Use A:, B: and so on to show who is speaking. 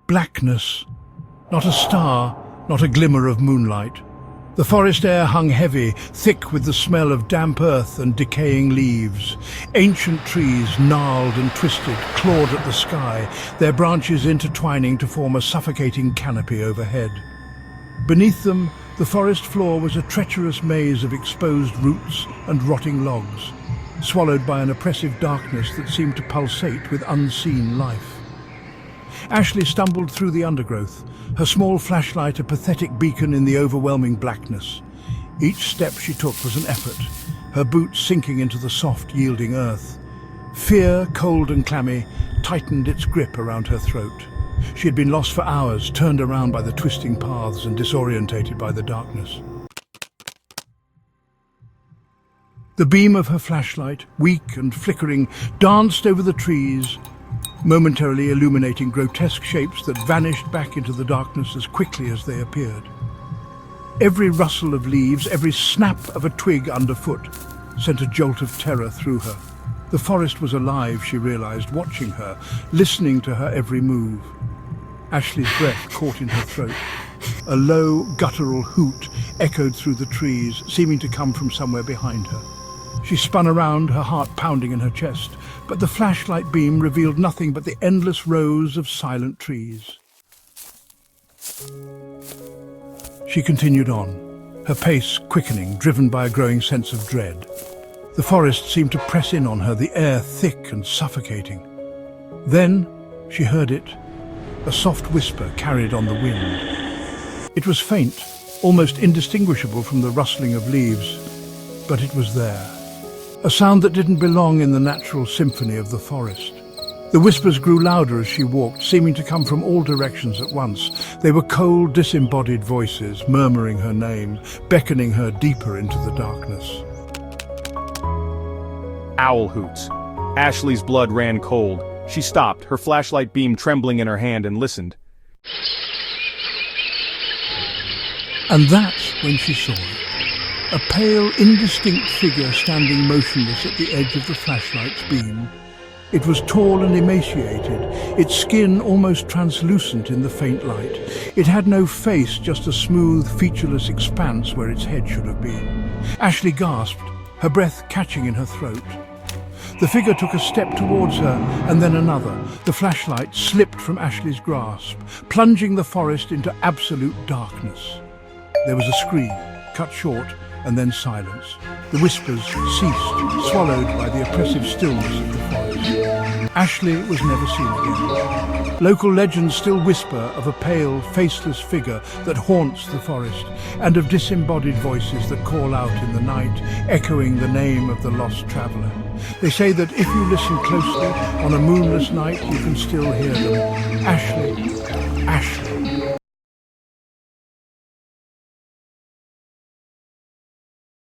A: Blackness. Not a star, not a glimmer of moonlight. The forest air hung heavy, thick with the smell of damp earth and decaying leaves. Ancient trees, gnarled and twisted, clawed at the sky, their branches intertwining to form a suffocating canopy overhead. Beneath them, the forest floor was a treacherous maze of exposed roots and rotting logs, swallowed by an oppressive darkness that seemed to pulsate with unseen life. Ashley stumbled through the undergrowth, her small flashlight a pathetic beacon in the overwhelming blackness. Each step she took was an effort, her boots sinking into the soft, yielding earth. Fear, cold and clammy, tightened its grip around her throat. She had been lost for hours, turned around by the twisting paths and disorientated by the darkness. The beam of her flashlight, weak and flickering, danced over the trees, momentarily illuminating grotesque shapes that vanished back into the darkness as quickly as they appeared. Every rustle of leaves, every snap of a twig underfoot sent a jolt of terror through her. The forest was alive, she realized, watching her, listening to her every move. Ashley's breath caught in her throat. A low, guttural hoot echoed through the trees, seeming to come from somewhere behind her. She spun around, her heart pounding in her chest, but the flashlight beam revealed nothing but the endless rows of silent trees. She continued on, her pace quickening, driven by a growing sense of dread. The forest seemed to press in on her, the air thick and suffocating. Then she heard it, a soft whisper carried on the wind. It was faint, almost indistinguishable from the rustling of leaves, but it was there. A sound that didn't belong in the natural symphony of the forest. The whispers grew louder as she walked, seeming to come from all directions at once. They were cold, disembodied voices, murmuring her name, beckoning her deeper into the darkness.
B: Owl hoots. Ashley's blood ran cold. She stopped, her flashlight beam trembling in her hand, and listened.
A: And that's when she saw it. A pale, indistinct figure standing motionless at the edge of the flashlight's beam. It was tall and emaciated, its skin almost translucent in the faint light. It had no face, just a smooth, featureless expanse where its head should have been. Ashley gasped, her breath catching in her throat. The figure took a step towards her, and then another. The flashlight slipped from Ashley's grasp, plunging the forest into absolute darkness. There was a scream, cut short, and then silence. The whispers ceased, swallowed by the oppressive stillness of the forest. Ashley was never seen again. Local legends still whisper of a pale, faceless figure that haunts the forest, and of disembodied voices that call out in the night, echoing the name of the lost traveler. They say that if you listen closely, on a moonless night, you can still hear them. Ashley,